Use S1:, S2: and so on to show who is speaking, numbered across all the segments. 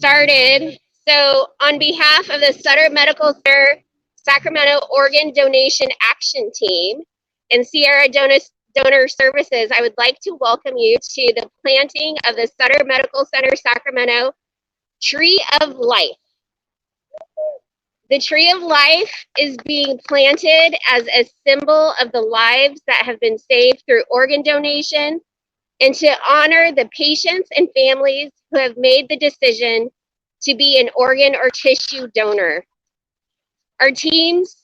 S1: started. So on behalf of the Sutter Medical Center Sacramento Organ Donation Action Team and Sierra Donor Services, I would like to welcome you to the planting of the Sutter Medical Center Sacramento Tree of Life. The Tree of Life is being planted as a symbol of the lives that have been saved through organ donation and to honor the patients and families who have made the decision to be an organ or tissue donor. Our teams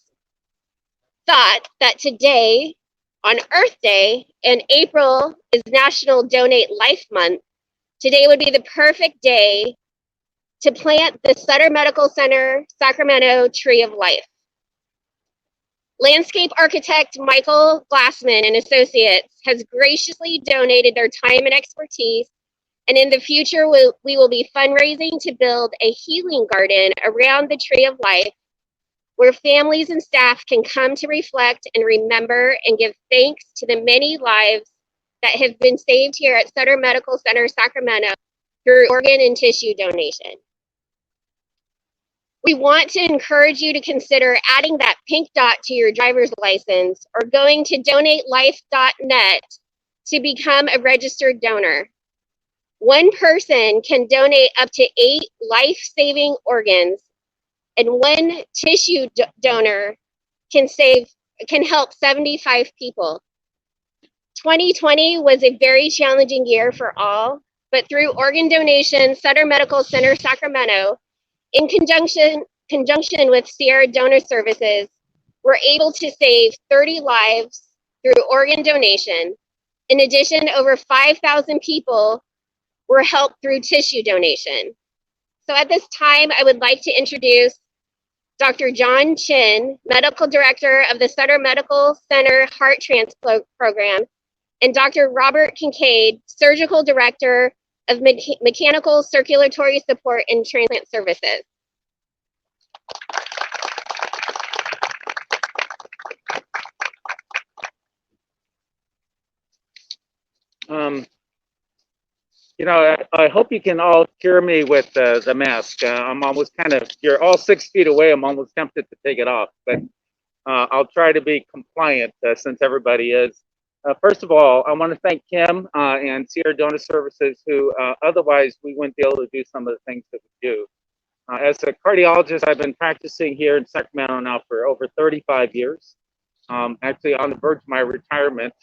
S1: thought that today, on Earth Day, and April is National Donate Life Month, today would be the perfect day to plant the Sutter Medical Center Sacramento Tree of Life. Landscape architect Michael Glassman and Associates has graciously donated their time and expertise, and in the future we will be fundraising to build a healing garden around the Tree of Life where families and staff can come to reflect and remember and give thanks to the many lives that have been saved here at Sutter Medical Center Sacramento through organ and tissue donation. We want to encourage you to consider adding that pink dot to your driver's license or going to donatelife.net to become a registered donor. One person can donate up to 8 life-saving organs, and one tissue donor can help 75 people. 2020 was a very challenging year for all, but through organ donation, Sutter Medical Center Sacramento, in conjunction with Sierra Donor Services, we're able to save 30 lives through organ donation. In addition, over 5,000 people were helped through tissue donation. So at this time, I would like to introduce Dr. John Chin, Medical Director of the Sutter Medical Center Heart Transplant Program, and Dr. Robert Kincaid, Surgical Director of Mechanical Circulatory Support and Transplant Services.
S2: I hope you can all hear me with the mask. I'm almost you're all 6 feet away. I'm almost tempted to take it off, but I'll try to be compliant since everybody is. First of all, I want to thank Kim and Sierra Donor Services, who otherwise we wouldn't be able to do some of the things that we do. As a cardiologist, I've been practicing here in Sacramento now for over 35 years, actually on the verge of my retirement.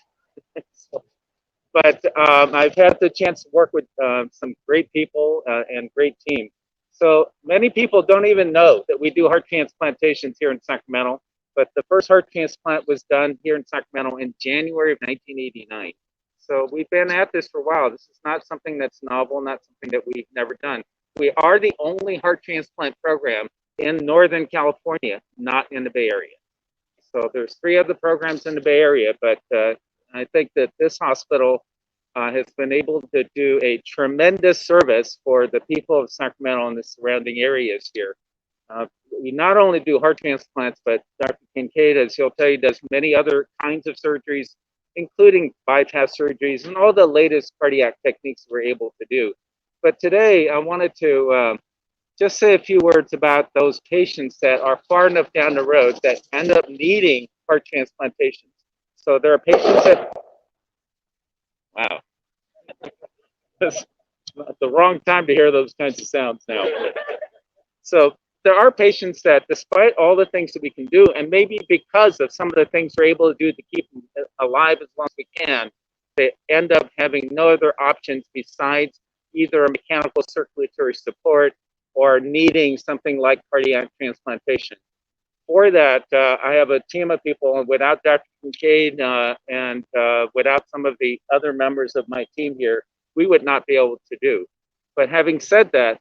S2: But I've had the chance to work with some great people and great team. So many people don't even know that we do heart transplantations here in Sacramento, but the first heart transplant was done here in Sacramento in January of 1989. So we've been at this for a while. This is not something that's novel, not something that we've never done. We are the only heart transplant program in Northern California, not in the Bay Area. So there's 3 other programs in the Bay Area, but I think that this hospital has been able to do a tremendous service for the people of Sacramento and the surrounding areas here. We not only do heart transplants, but Dr. Kincaid, as he'll tell you, does many other kinds of surgeries, including bypass surgeries and all the latest cardiac techniques we're able to do. But today I wanted to just say a few words about those patients that are far enough down the road that end up needing heart transplantation. So there are patients that, wow, that's the wrong time to hear those kinds of sounds now. So there are patients that, despite all the things that we can do, and maybe because of some of the things we're able to do to keep them alive as long as we can, they end up having no other options besides either a mechanical circulatory support or needing something like cardiac transplantation. For that, I have a team of people, and without Dr. Kincaid and without some of the other members of my team here, we would not be able to do. But having said that,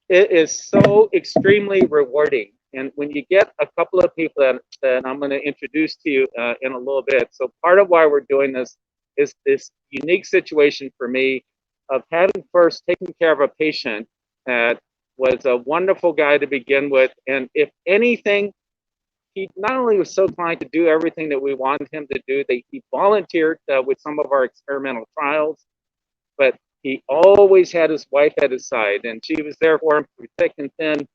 S2: it is so extremely rewarding. And when you get a couple of people that I'm going to introduce to you in a little bit. So part of why we're doing this is this unique situation for me of having first taken care of a patient that was a wonderful guy to begin with. And if anything, he not only was so kind to do everything that we wanted him to do, that he volunteered with some of our experimental trials, but he always had his wife at his side, and she was there for him through thick and thin.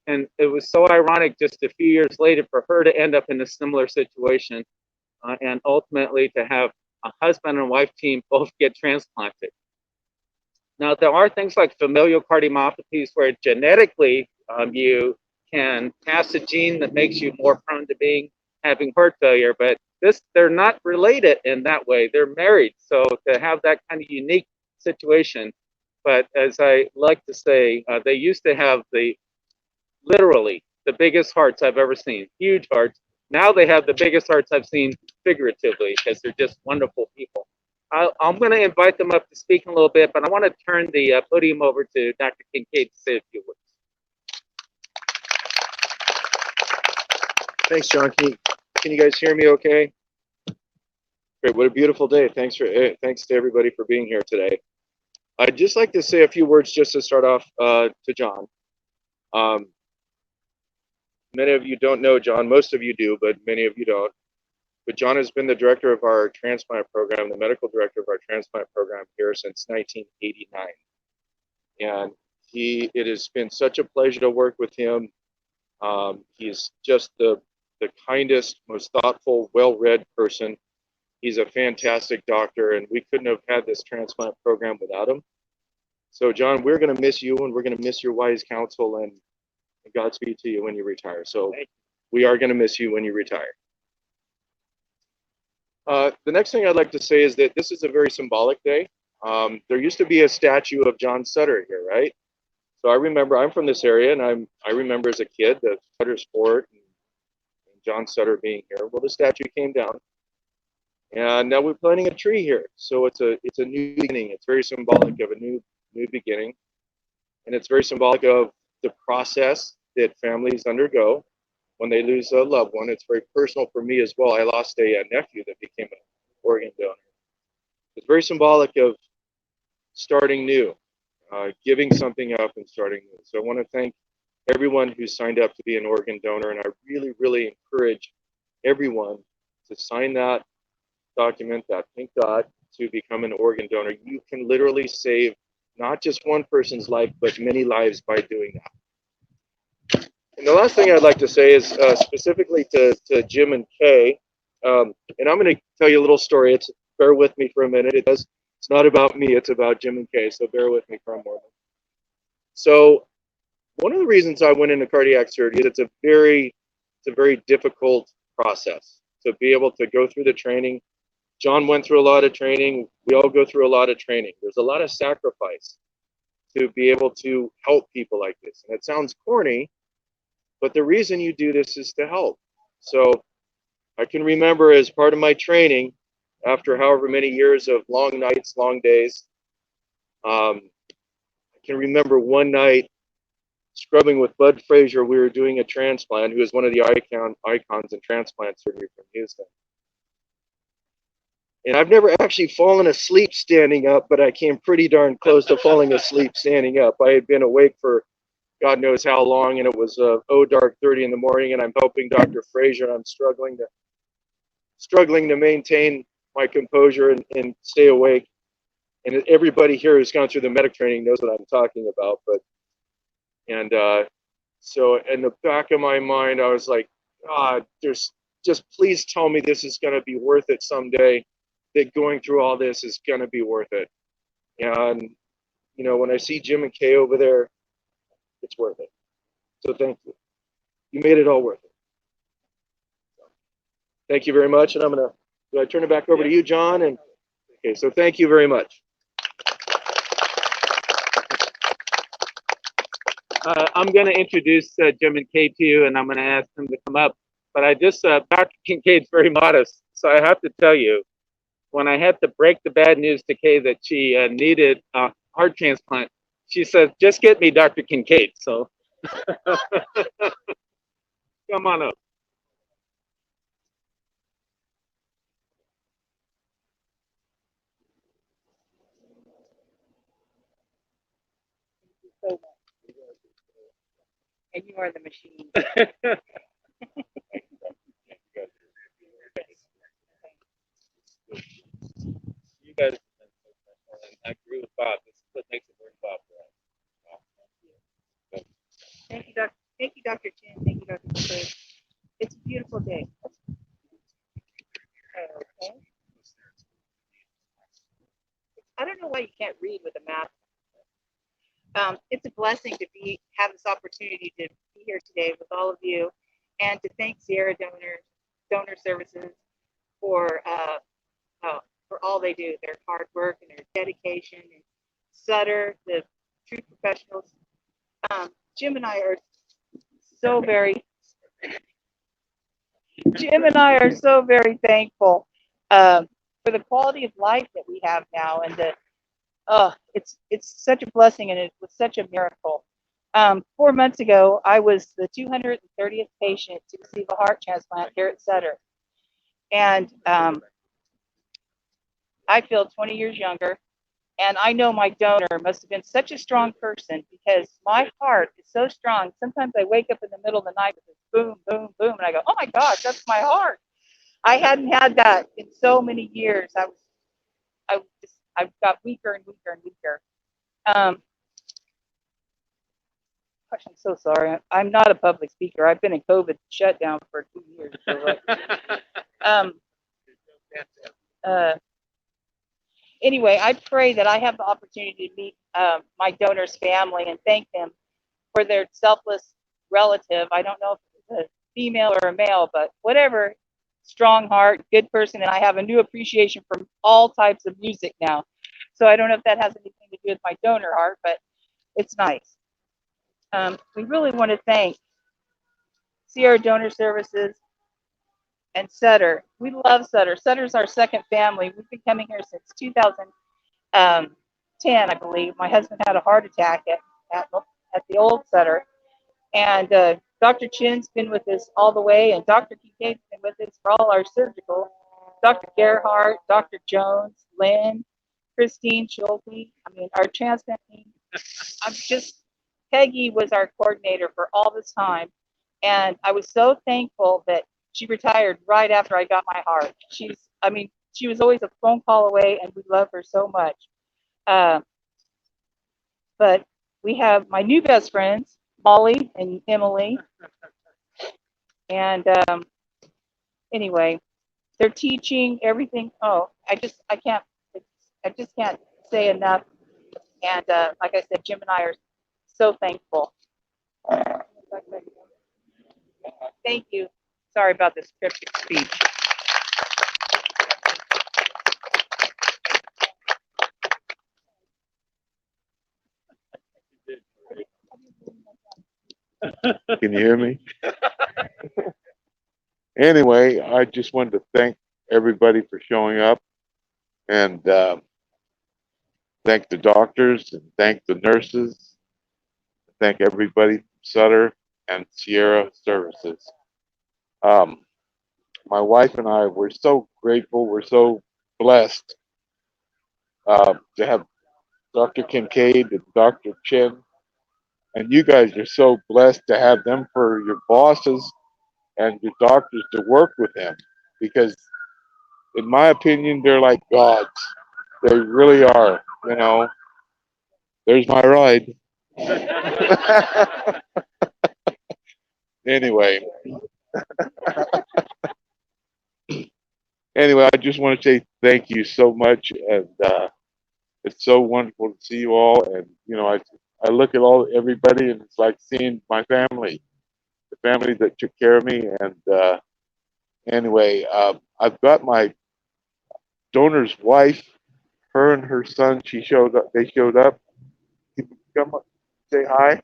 S2: And it was so ironic just a few years later for her to end up in a similar situation, and ultimately to have a husband and wife team both get transplanted. Now, there are things like familial cardiomyopathies where genetically you can pass a gene that makes you more prone to having heart failure, but they're not related in that way. They're married, so to have that kind of unique situation. But as I like to say, they used to have literally the biggest hearts I've ever seen, huge hearts. Now they have the biggest hearts I've seen figuratively because they're just wonderful people. I'm going to invite them up to speak in a little bit, but I want to turn the podium over to Dr. Kincaid to say a few words.
S3: Thanks, John. Can you guys hear me okay? Great. What a beautiful day. Thanks to everybody for being here today. I'd just like to say a few words just to start off to John. Many of you don't know John. Most of you do, but many of you don't. But John has been the director of our transplant program, the medical director of our transplant program here since 1989. And it has been such a pleasure to work with him. He's just the kindest, most thoughtful, well-read person. He's a fantastic doctor, and we couldn't have had this transplant program without him. So, John, we're going to miss you, and we're going to miss your wise counsel, and Godspeed to you when you retire. So, we are going to miss you when you retire. The next thing I'd like to say is that this is a very symbolic day. There used to be a statue of John Sutter here, right? So I remember, I'm from this area, and I remember as a kid the Sutter sport and John Sutter being here. Well, the statue came down, and now we're planting a tree here. So it's a new beginning. It's very symbolic of a new beginning, and it's very symbolic of the process that families undergo when they lose a loved one. It's very personal for me as well. I lost a nephew that became an organ donor. It's very symbolic of starting new, giving something up and starting new. So I want to thank everyone who signed up to be an organ donor, and I really, really encourage everyone to sign that document, that pink dot, to become an organ donor. You can literally save not just one person's life, but many lives by doing that. And the last thing I'd like to say is specifically to Jim and Kay, and I'm going to tell you a little story. Bear with me for a minute. It's not about me. It's about Jim and Kay. So bear with me for a moment. So one of the reasons I went into cardiac surgery is it's a very difficult process to be able to go through the training. John went through a lot of training. We all go through a lot of training. There's a lot of sacrifice to be able to help people like this. And it sounds corny, but the reason you do this is to help. So I can remember as part of my training, after however many years of long nights, long days, I can remember one night scrubbing with Bud Frazier. We were doing a transplant, who is one of the icons in transplant surgery from Houston. And I've never actually fallen asleep standing up, but I came pretty darn close to falling asleep standing up. I had been awake for God knows how long, and it was dark 30 in the morning, and I'm helping Dr. Frazier. I'm struggling to maintain my composure and stay awake. And everybody here who's gone through the medic training knows what I'm talking about. So in the back of my mind, I was like, God, just please tell me this is going to be worth it someday. That going through all this is going to be worth it. And when I see Jim and Kay over there, it's worth it. So thank you. You made it all worth it. Thank you very much. And do I turn it back over to you, John? And okay, so thank you very much.
S2: I'm going to introduce Jim and Kay to you, and I'm going to ask them to come up. But Dr. Kincaid's very modest, so I have to tell you, when I had to break the bad news to Kay that she needed a heart transplant, she said, just get me Dr. Kincaid. So come on up.
S4: And you are the machine.
S2: You guys, I agree with Bob.
S4: It's a beautiful day. Okay. I don't know why you can't read with a mask. It's a blessing to have this opportunity to be here today with all of you, and to thank Sierra Donor Services for for all they do, their hard work and their dedication, and Sutter, the true professionals. Jim and I are so very Jim and I are so very thankful for the quality of life that we have now, and it's such a blessing, and it was such a miracle. 4 months ago, I was the 230th patient to receive a heart transplant here at Sutter, and I feel 20 years younger. And I know my donor must have been such a strong person, because my heart is so strong. Sometimes I wake up in the middle of the night with this boom, boom, boom, and I go, "Oh my gosh, that's my heart." I hadn't had that in so many years. I've got weaker and weaker and weaker. Gosh, I'm so sorry. I'm not a public speaker. I've been in COVID shutdown for 2 years. So anyway, I pray that I have the opportunity to meet my donor's family and thank them for their selfless relative. I don't know if it's a female or a male, but whatever, strong heart, good person. And I have a new appreciation for all types of music now. So I don't know if that has anything to do with my donor heart, but it's nice. We really want to thank Sierra Donor Services and Sutter. We love Sutter. Sutter's our second family. We've been coming here since 2010, I believe. My husband had a heart attack at the old Sutter. And Dr. Chin's been with us all the way, and Dr. Kincaid's been with us for all our surgical. Dr. Gerhardt, Dr. Jones, Lynn, Christine Schulte. I mean, our transplant team. Peggy was our coordinator for all this time. And I was so thankful that she retired right after I got my heart. She was always a phone call away, and we love her so much. But we have my new best friends, Molly and Emily. And anyway, they're teaching everything. Oh, I just can't say enough. And like I said, Jim and I are so thankful. Thank you. Sorry about this cryptic speech.
S5: Can you hear me? Anyway, I just wanted to thank everybody for showing up, and thank the doctors, and thank the nurses, thank everybody from Sutter and Sierra Services. My wife and I, we're so grateful, we're so blessed to have Dr. Kincaid and Dr. Chin, and you guys are so blessed to have them for your bosses and your doctors to work with them, because in my opinion, they're like gods. They really are, you know. There's my ride. Anyway. Anyway, I just want to say thank you so much, and it's so wonderful to see you all. And you know, I look at everybody, and it's like seeing my family, the family that took care of me. And anyway, I've got my donor's wife, her and her son. She showed up. They showed up. You can come up, say hi.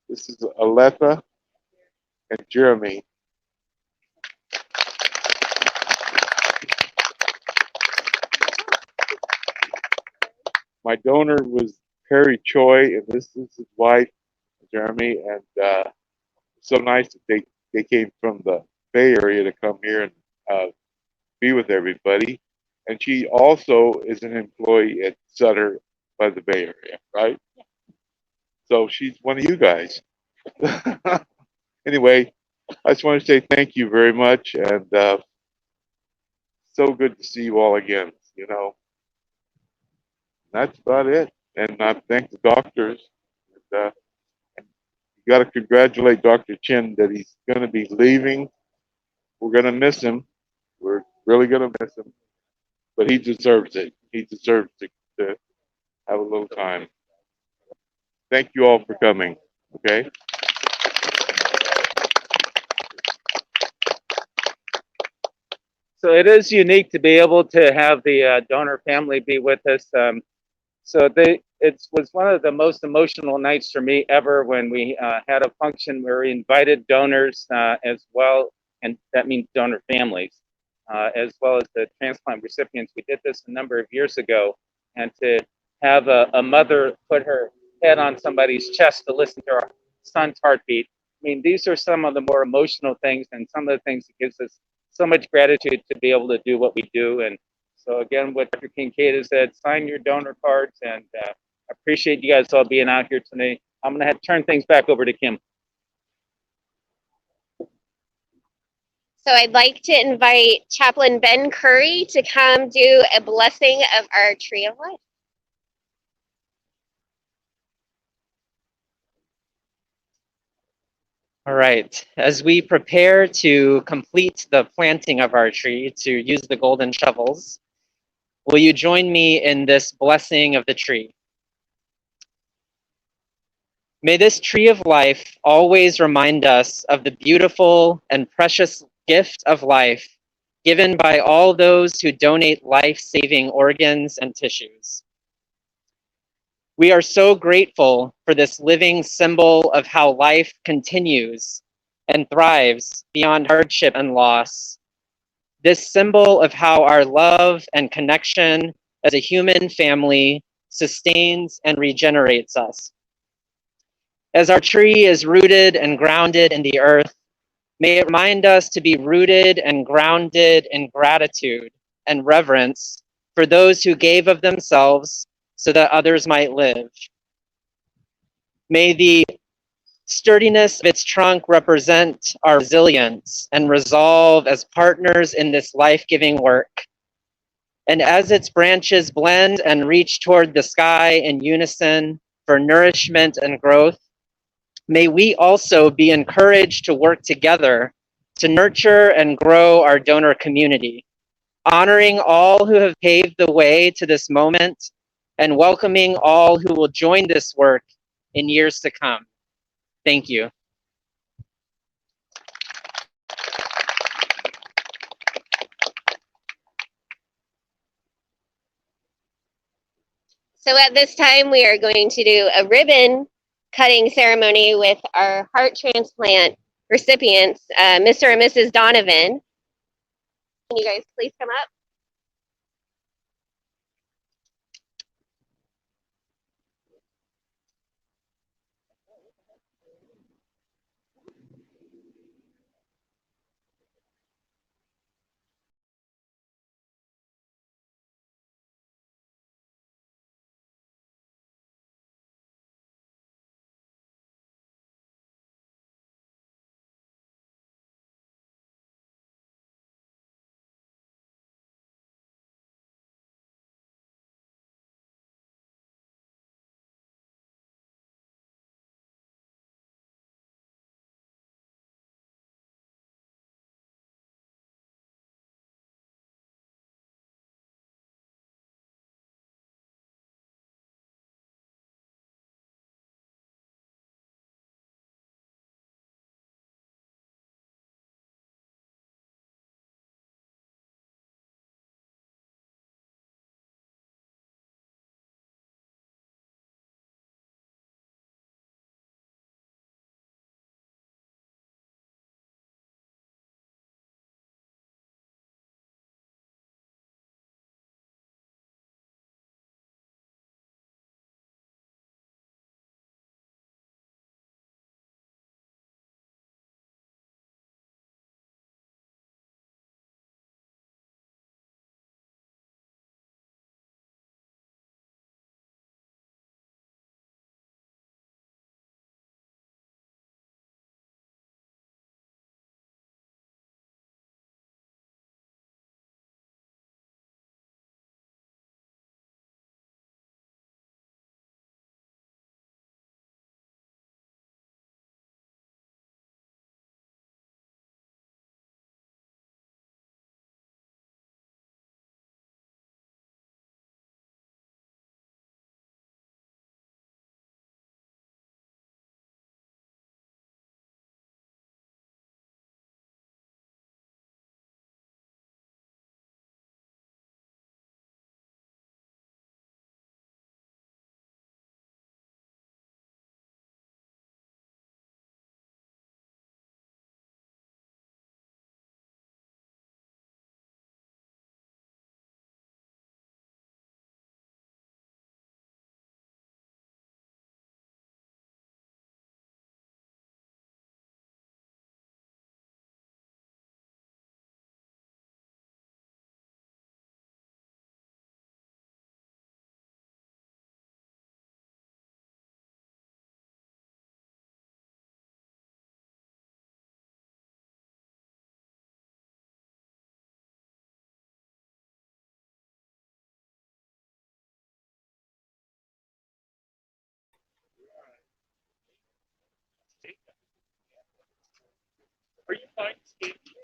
S5: This is Aletha and Jeremy. My donor was Perry Choi, and this is his wife, Jeremy. And so nice that they came from the Bay Area to come here and be with everybody. And she also is an employee at Sutter by the Bay Area, right? So she's one of you guys. Anyway, I just want to say thank you very much, and so good to see you all again. You know, that's about it. And I thank the doctors. And, you got to congratulate Dr. Chin that he's going to be leaving We're gonna miss him. We're really gonna miss him, but he deserves it. He deserves to have a little time. Thank you all for coming. Okay.
S2: So it is unique to be able to have the donor family be with us. It was one of the most emotional nights for me ever when we had a function where we invited donors as well, and that means donor families, as well as the transplant recipients. We did this a number of years ago, and to have a mother put her head on somebody's chest to listen to her son's heartbeat. I mean, these are some of the more emotional things, and some of the things that gives us so much gratitude to be able to do what we do. And so again, what Dr. Kincaid has said, sign your donor cards, and appreciate you guys all being out here today. I'm gonna have to turn things back over to Kim.
S1: So I'd like to invite Chaplain Ben Curry to come do a blessing of our tree of life.
S6: All right, as we prepare to complete the planting of our tree, to use the golden shovels, will you join me in this blessing of the tree? May this tree of life always remind us of the beautiful and precious gift of life given by all those who donate life-saving organs and tissues. We are so grateful for this living symbol of how life continues and thrives beyond hardship and loss. This symbol of how our love and connection as a human family sustains and regenerates us. As our tree is rooted and grounded in the earth, may it remind us to be rooted and grounded in gratitude and reverence for those who gave of themselves so that others might live. May the sturdiness of its trunk represent our resilience and resolve as partners in this life-giving work. And as its branches blend and reach toward the sky in unison for nourishment and growth, may we also be encouraged to work together to nurture and grow our donor community, honoring all who have paved the way to this moment and welcoming all who will join this work in years to come. Thank you.
S1: So at this time, we are going to do a ribbon cutting ceremony with our heart transplant recipients, Mr. and Mrs. Donovan. Can you guys please come up?
S2: Are you fine, Steve?